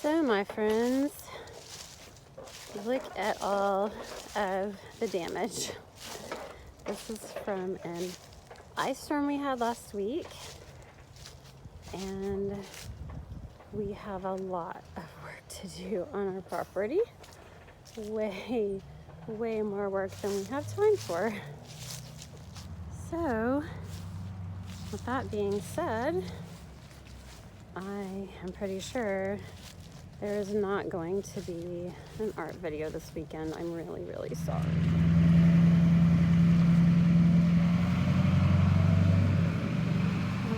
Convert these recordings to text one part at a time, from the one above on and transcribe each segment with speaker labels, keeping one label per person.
Speaker 1: So my friends, look at all of the damage. This is from an ice storm we had last week, and we have a lot of work to do on our property. Way more work than we have time for. So with that being said, I am pretty sure there is not going to be an art video this weekend. I'm really sorry.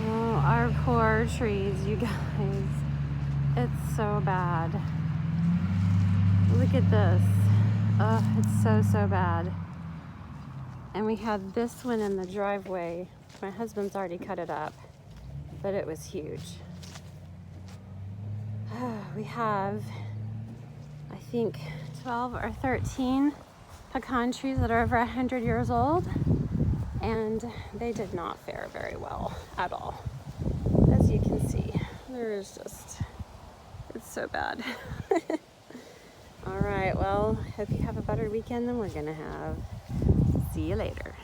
Speaker 1: Oh, our poor trees, you guys. It's so bad. Look at this. Oh, it's so bad. And we had this one in the driveway. My husband's already cut it up, but it was huge. We have, I think, 12 or 13 pecan trees that are over 100 years old, and they did not fare very well at all. As you can see, there is just, it's so bad. All right, well, hope you have a better weekend than we're gonna have. See you later.